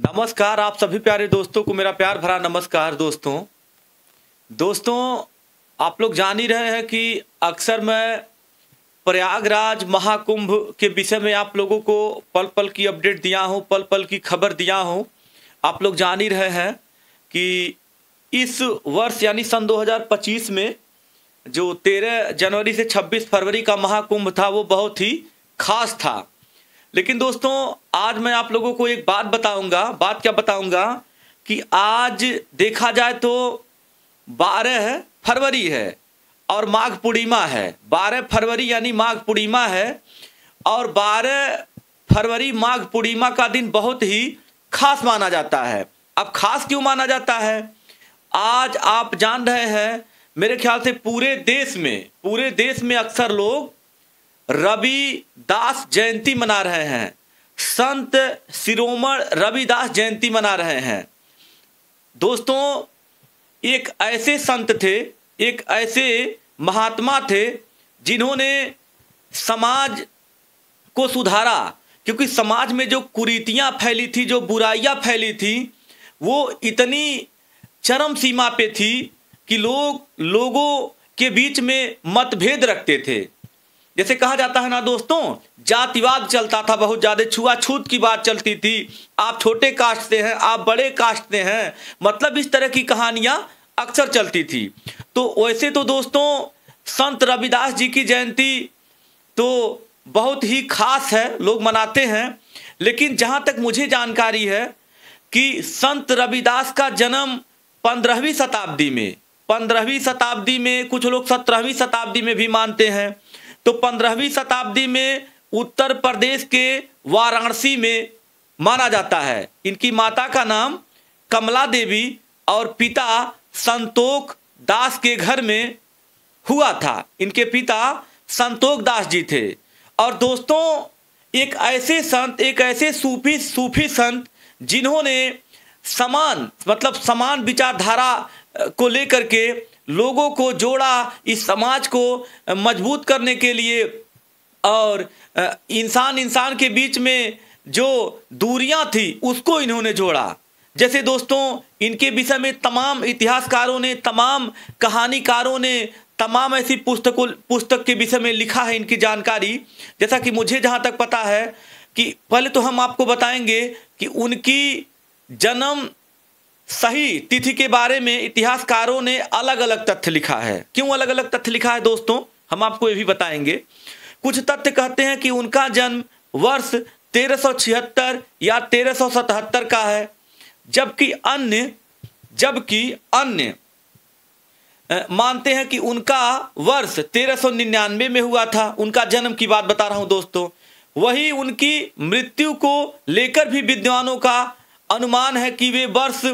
नमस्कार आप सभी प्यारे दोस्तों को मेरा प्यार भरा नमस्कार। दोस्तों आप लोग जान ही रहे हैं कि अक्सर मैं प्रयागराज महाकुंभ के विषय में आप लोगों को पल पल की अपडेट दिया हूं, पल पल की खबर दिया हूं। आप लोग जान ही रहे हैं कि इस वर्ष यानी सन 2025 में जो 13 जनवरी से 26 फरवरी का महाकुंभ था वो बहुत ही खास था। लेकिन दोस्तों आज मैं आप लोगों को एक बात बताऊंगा। बात क्या बताऊंगा कि आज देखा जाए तो 12 फरवरी है और माघ पूर्णिमा है। 12 फरवरी यानी माघ पूर्णिमा है और 12 फरवरी माघ पूर्णिमा का दिन बहुत ही खास माना जाता है। अब खास क्यों माना जाता है? आज आप जान रहे हैं मेरे ख्याल से पूरे देश में अक्सर लोग रविदास जयंती मना रहे हैं। संत शिरोमणि रविदास जयंती मना रहे हैं। दोस्तों एक ऐसे संत थे, एक ऐसे महात्मा थे जिन्होंने समाज को सुधारा। क्योंकि समाज में जो कुरीतियां फैली थी, जो बुराइयां फैली थी, वो इतनी चरम सीमा पे थी कि लोगों के बीच में मतभेद रखते थे। जैसे कहा जाता है ना दोस्तों, जातिवाद चलता था, बहुत ज्यादा छुआछूत की बात चलती थी। आप छोटे कास्ट से हैं, आप बड़े कास्ट से हैं, मतलब इस तरह की कहानियां अक्सर चलती थी। तो वैसे तो दोस्तों संत रविदास जी की जयंती तो बहुत ही खास है, लोग मनाते हैं। लेकिन जहां तक मुझे जानकारी है कि संत रविदास का जन्म 15वीं शताब्दी में, कुछ लोग 17वीं शताब्दी में भी मानते हैं। तो 15वीं शताब्दी में उत्तर प्रदेश के वाराणसी में माना जाता है। इनकी माता का नाम कमला देवी और पिता संतोख दास के घर में हुआ था। इनके पिता संतोख दास जी थे। और दोस्तों एक ऐसे संत, एक ऐसे सूफी संत जिन्होंने समान विचारधारा को लेकर के लोगों को जोड़ा, इस समाज को मजबूत करने के लिए, और इंसान के बीच में जो दूरियां थी उसको इन्होंने जोड़ा। जैसे दोस्तों इनके विषय में तमाम इतिहासकारों ने, तमाम कहानीकारों ने, तमाम ऐसी पुस्तक के विषय में लिखा है इनकी जानकारी। जैसा कि मुझे जहां तक पता है कि पहले तो हम आपको बताएंगे कि उनकी जन्म सही तिथि के बारे में इतिहासकारों ने अलग अलग तथ्य लिखा है। क्यों अलग अलग तथ्य लिखा है दोस्तों, हम आपको ये भी बताएंगे। कुछ तथ्य कहते हैं कि उनका जन्म वर्ष 1376 या 1377 का है, जबकि अन्य मानते हैं कि उनका वर्ष 1399 में हुआ था। उनका जन्म की बात बता रहा हूं दोस्तों। वही उनकी मृत्यु को लेकर भी विद्वानों का अनुमान है कि वे वर्ष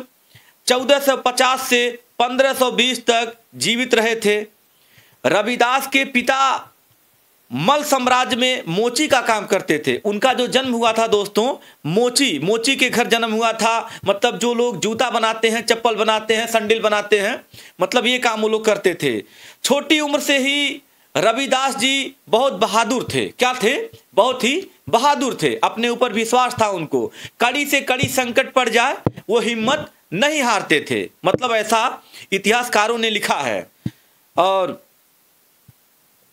1450 से 1520 तक जीवित रहे थे। रविदास के पिता मल साम्राज्य में मोची का काम करते थे। उनका जो जन्म हुआ था दोस्तों, मोची के घर जन्म हुआ था। मतलब जो लोग जूता बनाते हैं, चप्पल बनाते हैं, सैंडल बनाते हैं, मतलब ये काम वो लोग करते थे। छोटी उम्र से ही रविदास जी बहुत बहादुर थे। क्या थे? बहुत ही बहादुर थे। अपने ऊपर विश्वास था उनको। कड़ी से कड़ी संकट पड़ जाए वो हिम्मत नहीं हारते थे, मतलब ऐसा इतिहासकारों ने लिखा है। और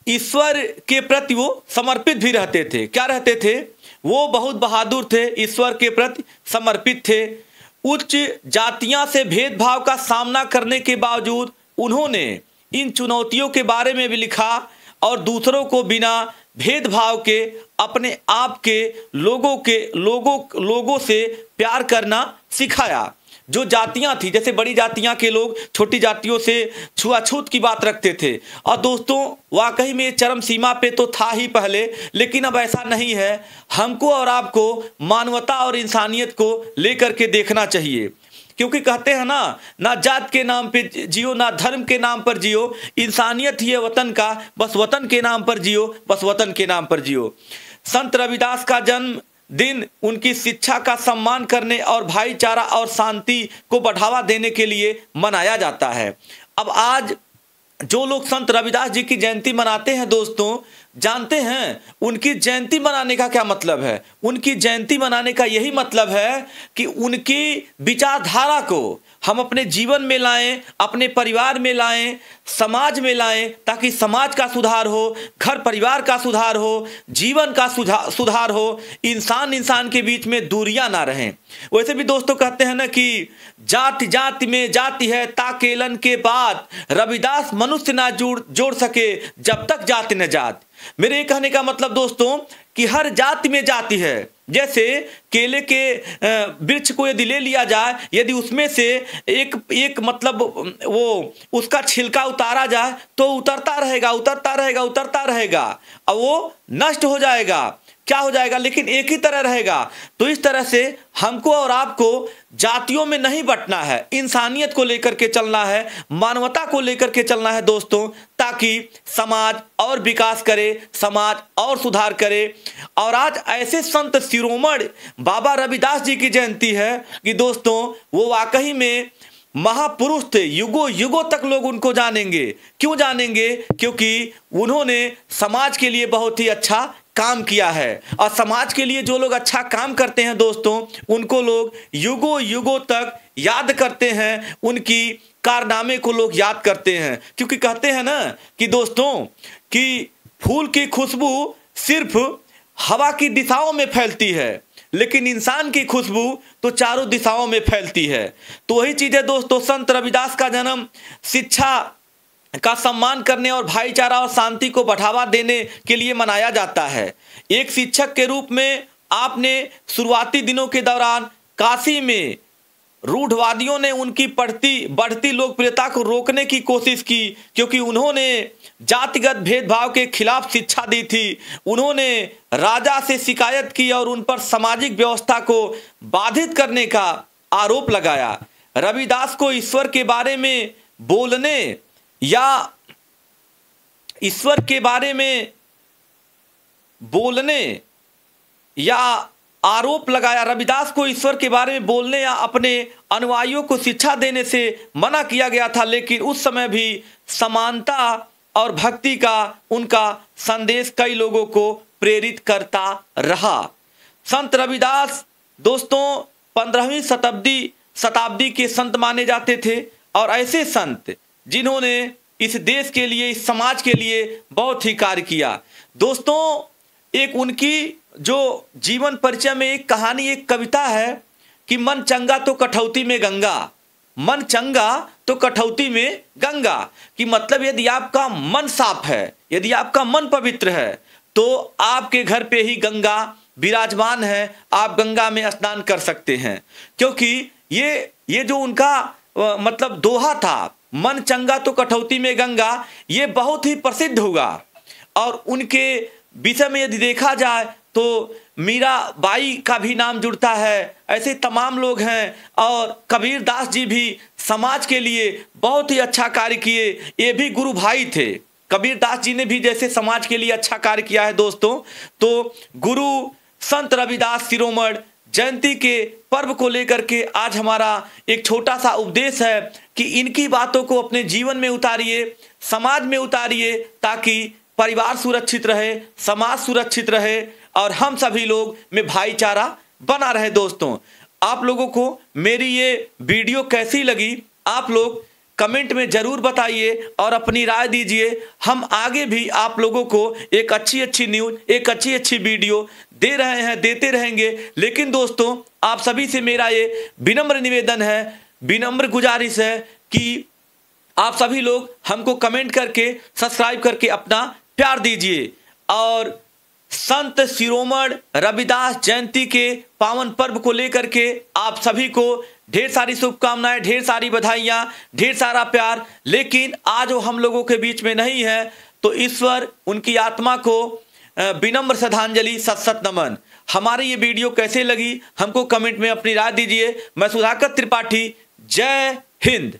ईश्वर के प्रति वो समर्पित भी रहते थे। क्या रहते थे? वो बहुत बहादुर थे, ईश्वर के प्रति समर्पित थे। उच्च जातियां से भेदभाव का सामना करने के बावजूद उन्होंने इन चुनौतियों के बारे में भी लिखा और दूसरों को बिना भेदभाव के अपने आप के लोगों से प्यार करना सिखाया। जो जातियां थी, जैसे बड़ी जातियां के लोग छोटी जातियों से छुआछूत की बात रखते थे। और दोस्तों वाकई में चरम सीमा पे तो था ही पहले, लेकिन अब ऐसा नहीं है। हमको और आपको मानवता और इंसानियत को लेकर के देखना चाहिए। क्योंकि कहते हैं ना जात के नाम पे जियो, ना धर्म के नाम पर जियो, इंसानियत ही है वतन का, बस वतन के नाम पर जियो, बस वतन के नाम पर जियो। संत रविदास का जन्म दिन उनकी शिक्षा का सम्मान करने और भाईचारा और शांति को बढ़ावा देने के लिए मनाया जाता है। अब आज जो लोग संत रविदास जी की जयंती मनाते हैं दोस्तों, जानते हैं उनकी जयंती मनाने का क्या मतलब है? उनकी जयंती मनाने का यही मतलब है कि उनकी विचारधारा को हम अपने जीवन में लाएं, अपने परिवार में लाएं, समाज में लाएं, ताकि समाज का सुधार हो, घर परिवार का सुधार हो, जीवन का सुधार हो, इंसान इंसान के बीच में दूरियां ना रहें। वैसे भी दोस्तों कहते हैं ना कि जाति जाति में जाति है ताकेलन के बाद, रविदास मनुष्य ना जोड़ सके जब तक जाति न जात। मेरे ये कहने का मतलब दोस्तों कि हर जाति में जाति है। जैसे केले के वृक्ष को यदि ले लिया जाए, यदि उसमें से एक मतलब वो उसका छिलका उतारा जाए तो उतरता रहेगा, उतरता रहेगा, उतरता रहेगा, और वो नष्ट हो जाएगा, क्या हो जाएगा, लेकिन एक ही तरह रहेगा। तो इस तरह से हमको और आपको जातियों में नहीं बंटना है, इंसानियत को लेकर के चलना है, मानवता को लेकर के चलना है दोस्तों, ताकि समाज और विकास करे, समाज और सुधार करे। और आज ऐसे संत शिरोमणि बाबा रविदास जी की जयंती है कि दोस्तों वो वाकई में महापुरुष थे। युगों युगों तक लोग उनको जानेंगे। क्यों जानेंगे? क्योंकि उन्होंने समाज के लिए बहुत ही अच्छा काम किया है, और समाज के लिए जो लोग अच्छा काम करते हैं दोस्तों, उनको लोग युगों युगों तक याद करते हैं, उनकी कारनामे को लोग याद करते हैं। क्योंकि कहते हैं ना कि दोस्तों कि फूल की खुशबू सिर्फ हवा की दिशाओं में फैलती है, लेकिन इंसान की खुशबू तो चारों दिशाओं में फैलती है। तो वही चीज है दोस्तों, संत रविदास का जन्म शिक्षा का सम्मान करने और भाईचारा और शांति को बढ़ावा देने के लिए मनाया जाता है। एक शिक्षक के रूप में आपने शुरुआती दिनों के दौरान काशी में रूढ़वादियों ने उनकी बढ़ती लोकप्रियता को रोकने की कोशिश की, क्योंकि उन्होंने जातिगत भेदभाव के खिलाफ शिक्षा दी थी। उन्होंने राजा से शिकायत की और उन पर सामाजिक व्यवस्था को बाधित करने का आरोप लगाया। रविदास को ईश्वर के बारे में बोलने या ईश्वर के बारे में बोलने या आरोप लगाया। रविदास को ईश्वर के बारे में बोलने या अपने अनुयायियों को शिक्षा देने से मना किया गया था, लेकिन उस समय भी समानता और भक्ति का उनका संदेश कई लोगों को प्रेरित करता रहा। संत रविदास दोस्तों 15वीं शताब्दी के संत माने जाते थे, और ऐसे संत जिन्होंने इस देश के लिए, इस समाज के लिए बहुत ही कार्य किया। दोस्तों एक उनकी जो जीवन परिचय में एक कहानी, एक कविता है कि मन चंगा तो कठौती में गंगा, मन चंगा तो कठौती में गंगा। कि मतलब यदि आपका मन साफ है, यदि आपका मन पवित्र है, तो आपके घर पे ही गंगा विराजमान है, आप गंगा में स्नान कर सकते हैं। क्योंकि ये जो उनका मतलब दोहा था, मन चंगा तो कठौती में गंगा, ये बहुत ही प्रसिद्ध हुआ। और उनके विषय में यदि देखा जाए तो मीराबाई का भी नाम जुड़ता है, ऐसे तमाम लोग हैं। और कबीर दास जी भी समाज के लिए बहुत ही अच्छा कार्य किए, ये भी गुरु भाई थे। कबीर दास जी ने भी जैसे समाज के लिए अच्छा कार्य किया है दोस्तों। तो गुरु संत रविदास शिरोमणि जयंती के पर्व को लेकर के आज हमारा एक छोटा सा उपदेश है कि इनकी बातों को अपने जीवन में उतारिए, समाज में उतारिए, ताकि परिवार सुरक्षित रहे, समाज सुरक्षित रहे और हम सभी लोग में भाईचारा बना रहे। दोस्तों आप लोगों को मेरी ये वीडियो कैसी लगी, आप लोग कमेंट में जरूर बताइए और अपनी राय दीजिए। हम आगे भी आप लोगों को एक अच्छी न्यूज़, एक अच्छी वीडियो दे रहे हैं, देते रहेंगे। लेकिन दोस्तों आप सभी से मेरा ये विनम्र निवेदन है, विनम्र गुजारिश है कि आप सभी लोग हमको कमेंट करके, सब्सक्राइब करके अपना प्यार दीजिए। और संत शिरोमणि रविदास जयंती के पावन पर्व को लेकर के आप सभी को ढेर सारी शुभकामनाएं, ढेर सारी बधाइयां, ढेर सारा प्यार। लेकिन आज वो हम लोगों के बीच में नहीं है, तो ईश्वर उनकी आत्मा को विनम्र श्रद्धांजलि, सत नमन। हमारी ये वीडियो कैसे लगी हमको कमेंट में अपनी राय दीजिए। मैं सुधाकर त्रिपाठी, जय हिंद।